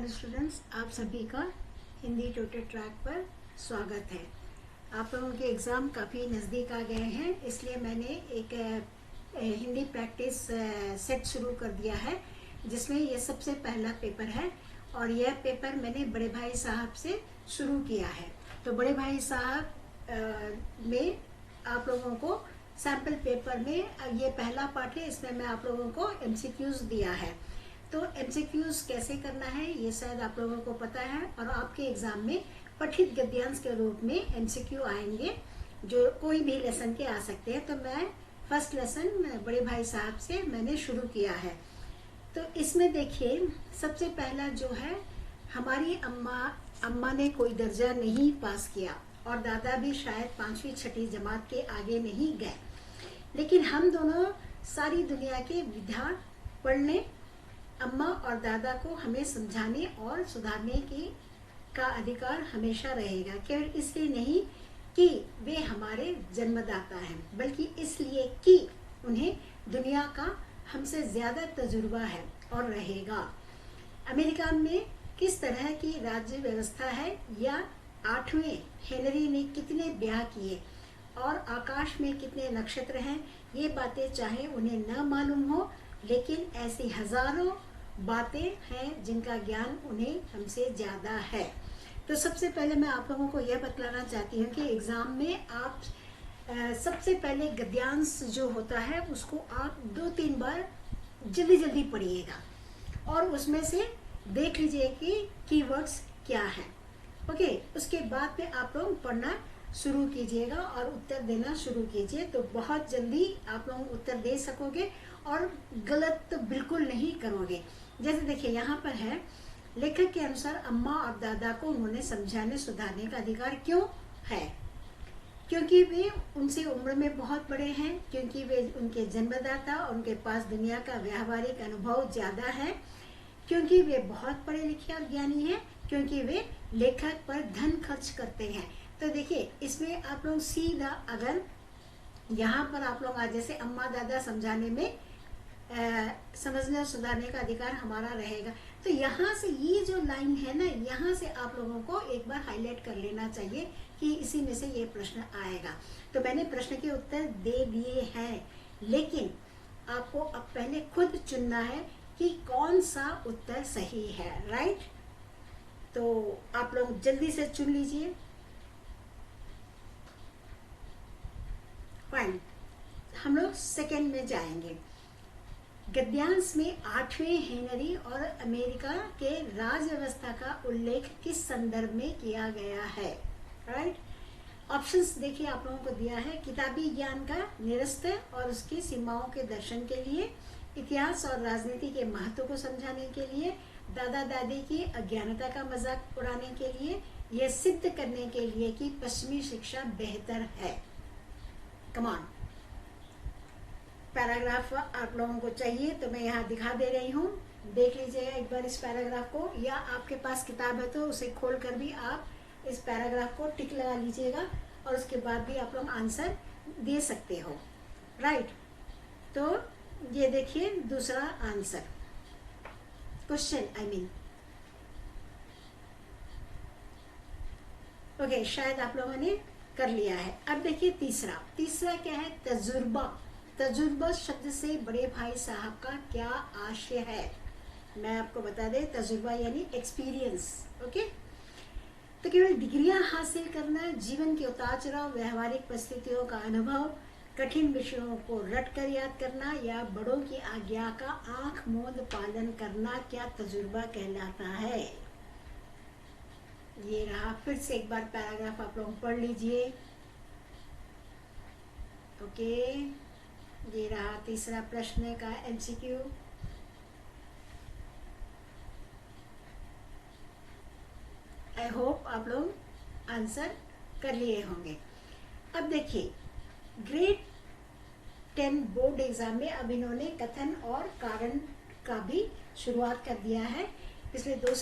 Hello students, आप सभी का हिंदी ट्यूटर ट्रैक पर स्वागत है। आप लोगों के एग्ज़ाम काफ़ी नज़दीक आ गए हैं, इसलिए मैंने एक हिंदी प्रैक्टिस सेट शुरू कर दिया है, जिसमें ये सबसे पहला पेपर है और यह पेपर मैंने बड़े भाई साहब से शुरू किया है। तो बड़े भाई साहब में आप लोगों को सैम्पल पेपर में ये पहला पार्ट है, इसमें मैं आप लोगों को MCQs दिया है। तो MCQs कैसे करना है ये शायद आप लोगों को पता है, और आपके एग्जाम में पठित गद्यांश के रूप में MCQ आएंगे जो कोई भी लेसन के आ सकते हैं। तो मैं फर्स्ट लेसन बड़े भाई साहब से मैंने शुरू किया है। तो इसमें देखिए, सबसे पहला जो है, हमारी अम्मा ने कोई दर्जा नहीं पास किया और दादा भी शायद 5वीं 6ठी जमात के आगे नहीं गए, लेकिन हम दोनों सारी दुनिया के विधा पढ़ने, अम्मा और दादा को हमें समझाने और सुधारने का अधिकार हमेशा रहेगा। केवल इसलिए नहीं कि वे हमारे जन्मदाता हैं, बल्कि इसलिए कि उन्हें दुनिया का हमसे ज़्यादा तजुर्बा है और रहेगा। अमेरिका में किस तरह की राज्य व्यवस्था है, या 8वें हेनरी ने कितने ब्याह किए और आकाश में कितने नक्षत्र हैं, ये बातें चाहे उन्हें न मालूम हो, लेकिन ऐसी हजारों बातें हैं जिनका ज्ञान उन्हें हमसे ज़्यादा है। तो सबसे पहले मैं आप लोगों को यह बतलाना चाहती हूँ कि एग्ज़ाम में आप सबसे पहले गद्यांश जो होता है उसको आप 2-3 बार जल्दी जल्दी पढ़िएगा और उसमें से देख लीजिए कि कीवर्ड्स क्या हैं। ओके, उसके बाद में आप लोग पढ़ना शुरू कीजिएगा और उत्तर देना शुरू कीजिए, तो बहुत जल्दी आप लोग उत्तर दे सकोगे और गलत तो बिल्कुल नहीं करोगे। जैसे देखिए यहाँ पर है, लेखक के अनुसार अम्मा और दादा को उन्होंने समझाने सुधारने का अधिकार क्यों है? क्योंकि वे उनसे उम्र में बहुत बड़े हैं, क्योंकि वे उनके जन्मदाता और उनके पास दुनिया का व्यावहारिक अनुभव ज़्यादा है, क्योंकि वे बहुत पढ़े लिखे और ज्ञानी हैं, क्योंकि वे लेखक पर धन खर्च करते हैं। तो देखिए, इसमें आप लोग सीधा अगर यहाँ पर आप लोग आज जैसे अम्मा दादा समझाने में समझने सुधारने का अधिकार हमारा रहेगा, तो यहाँ से ये जो लाइन है ना, यहाँ से आप लोगों को एक बार हाईलाइट कर लेना चाहिए कि इसी में से ये प्रश्न आएगा। तो मैंने प्रश्न के उत्तर दे दिए हैं, लेकिन आपको अब पहले खुद चुनना है कि कौन सा उत्तर सही है। राइट, तो आप लोग जल्दी से चुन लीजिए। फाइन, हम लोग सेकेंड में जाएंगे। गद्यांश में 8वें हेनरी और अमेरिका के राज व्यवस्था का उल्लेख किस संदर्भ में किया गया है? राइट, ऑप्शंस देखिए आप लोगों को दिया है। किताबी ज्ञान का निरस्त और उसकी सीमाओं के दर्शन के लिए, इतिहास और राजनीति के महत्व को समझाने के लिए, दादा दादी की अज्ञानता का मजाक उड़ाने के लिए, यह सिद्ध करने के लिए कि पश्चिमी शिक्षा बेहतर है। कमान, पैराग्राफ आप लोगों को चाहिए तो मैं यहाँ दिखा दे रही हूँ, देख लीजिएगा एक बार इस पैराग्राफ को, या आपके पास किताब है तो उसे खोल कर भी आप इस पैराग्राफ को टिक लगा लीजिएगा और उसके बाद भी आप लोग आंसर दे सकते हो। राइट, तो ये देखिए दूसरा आंसर क्वेश्चन ओके, शायद आप लोगों ने कर लिया है। अब देखिए तीसरा क्या है? तजुर्बा शब्द से बड़े भाई साहब का क्या आशय है? मैं आपको बता दें, तजुर्बा यानी एक्सपीरियंस। ओके, तो केवल डिग्रियां हासिल करना, जीवन के उतार चढ़ाव, व्यवहारिक परिस्थितियों का अनुभव, कठिन विषयों को रट कर याद करना, या बड़ों की आज्ञा का आंख मूंद पालन करना, क्या तजुर्बा कहलाता है? ये रहा, फिर से एक बार पैराग्राफ आप लोग पढ़ लीजिए। ओके, ये रहा तीसरा प्रश्न का MCQ। आई होप आप लोग आंसर कर लिए होंगे। अब देखिए, ग्रेड 10 बोर्ड एग्जाम में अब इन्होंने कथन और कारण का भी शुरुआत कर दिया है। पिछले 2-3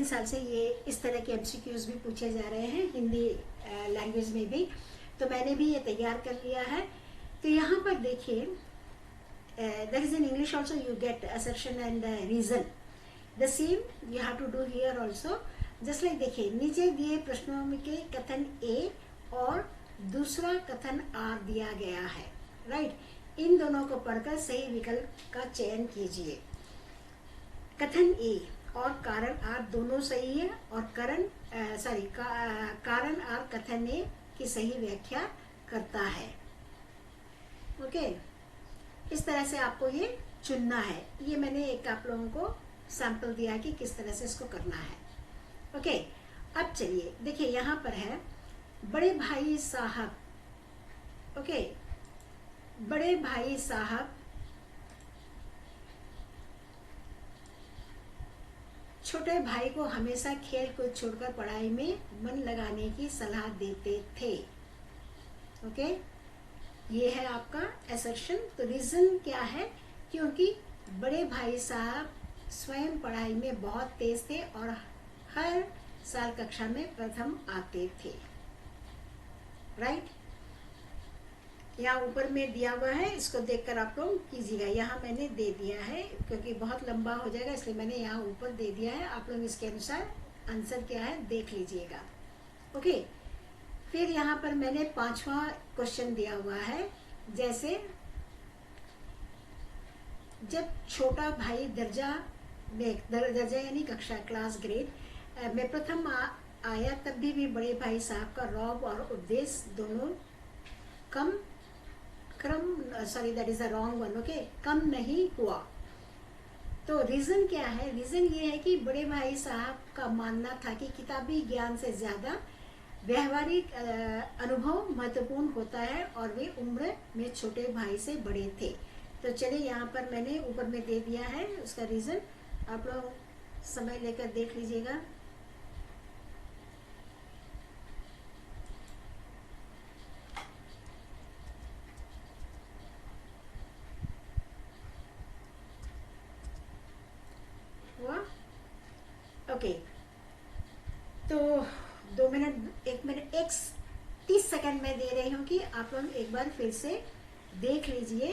साल से ये इस तरह के MCQs भी पूछे जा रहे हैं हिंदी लैंग्वेज में भी, तो मैंने भी ये तैयार कर लिया है। तो यहाँ पर देखिए, that is in English also you get assertion and reason. The same you have to do here also. Just like देखिए नीचे दिए प्रश्नों में के कथन ए और दूसरा कथन आर दिया गया है, राइट। इन दोनों को पढ़कर सही विकल्प का चयन कीजिए। कथन ए और कारण आर दोनों सही है और कारण आर कथन ए की सही व्याख्या करता है। ओके, इस तरह से आपको ये चुनना है। ये मैंने एक आप लोगों को सैंपल दिया कि किस तरह से इसको करना है। ओके, अब चलिए देखिए यहाँ पर है बड़े भाई साहब। ओके, बड़े भाई साहब छोटे भाई को हमेशा खेल को छोड़कर पढ़ाई में मन लगाने की सलाह देते थे। ओके, ये है आपका असर्शन। तो रीजन क्या है? क्योंकि बड़े भाई साहब स्वयं पढ़ाई में बहुत तेज थे और हर साल कक्षा में प्रथम आते थे, राइट। यहाँ ऊपर में दिया हुआ है, इसको देखकर आप लोग कीजिएगा। यहाँ मैंने दे दिया है क्योंकि बहुत लंबा हो जाएगा, इसलिए मैंने यहाँ ऊपर दे दिया है। आप लोग इसके अनुसार आंसर क्या है देख लीजिएगा। ओके, फिर यहाँ पर मैंने 5वां क्वेश्चन दिया हुआ है। जैसे जब छोटा भाई दर्जा यानी कक्षा क्लास ग्रेड में प्रथम आया, तब भी बड़े भाई साहब का रौब और उपदेश दोनों कम नहीं हुआ। तो रीजन क्या है? रीजन ये है कि बड़े भाई साहब का मानना था कि किताबी ज्ञान से ज्यादा व्यवहारिक अनुभव महत्वपूर्ण होता है और वे उम्र में छोटे भाई से बड़े थे। तो चलिए यहाँ पर मैंने ऊपर में दे दिया है उसका रीजन, आप लोग समय लेकर देख लीजिएगा। ओके, तो 2 मिनट 1 मिनट 30 सेकंड में दे रही हूँ कि आप लोग एक बार फिर से देख लीजिए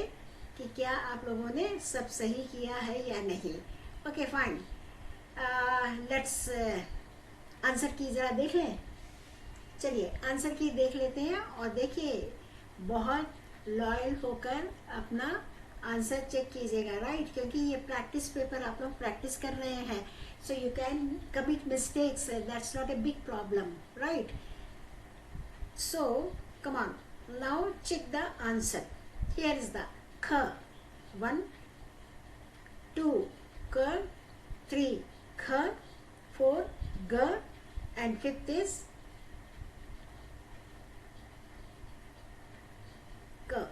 कि क्या आप लोगों ने सब सही किया है या नहीं। ओके फाइन, लेट्स आंसर की जरा देख लें। चलिए आंसर की देख लेते हैं और देखिए बहुत लॉयल होकर अपना आंसर चेक कीजिएगा, राइट। क्योंकि ये प्रैक्टिस पेपर आप लोग प्रैक्टिस कर रहे हैं, so you can commit mistakes, that's not a big problem, right? So come on, now check the answer. Here is the kh, 1 2 k 3 kh 4 g and fifth is k.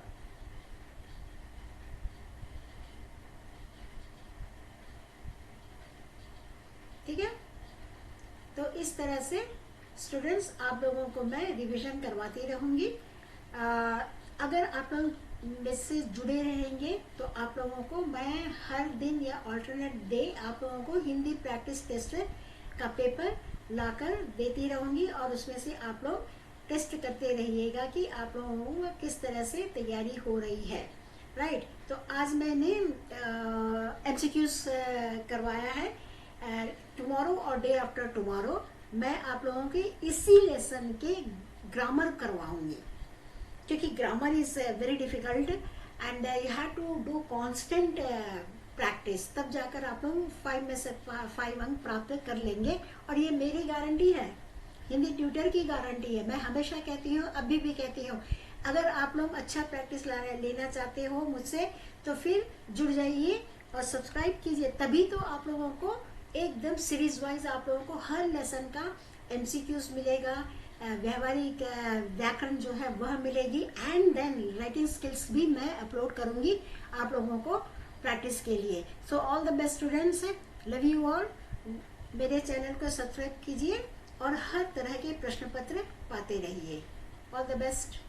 ठीक है, तो इस तरह से स्टूडेंट्स आप लोगों को मैं रिवीजन करवाती रहूंगी। अगर आप लोग मेरे से जुड़े रहेंगे तो आप लोगों को मैं हर दिन या ऑल्टरनेट डे आप लोगों को हिंदी प्रैक्टिस टेस्ट का पेपर लाकर देती रहूंगी और उसमें से आप लोग टेस्ट करते रहिएगा कि आप लोगों को किस तरह से तैयारी हो रही है, राइट। तो आज मैंने MCQs करवाया है। टुमारो और डे आफ्टर टुमारो मैं आप लोगों के इसी लेसन के ग्रामर करवाऊंगी, क्योंकि grammar is very difficult and you have to do constant practice, तब जाकर आप लोग 5 में से 5 अंक प्राप्त कर लेंगे। और ये मेरी गारंटी है, हिंदी ट्यूटर की गारंटी है। मैं हमेशा कहती हूँ, अभी भी कहती हूँ, अगर आप लोग अच्छा प्रैक्टिस लेना चाहते हो मुझसे तो फिर जुड़ जाइए और सब्सक्राइब कीजिए, तभी तो आप लोगों को एकदम सीरीज वाइज आप लोगों को हर लेसन का MCQs मिलेगा, व्यवहारिक व्याकरण जो है वह मिलेगी एंड देन राइटिंग स्किल्स भी मैं अपलोड करूंगी आप लोगों को प्रैक्टिस के लिए। So all the best students, love you all. मेरे चैनल को सब्सक्राइब कीजिए और हर तरह के प्रश्न पत्र पाते रहिए। All the best.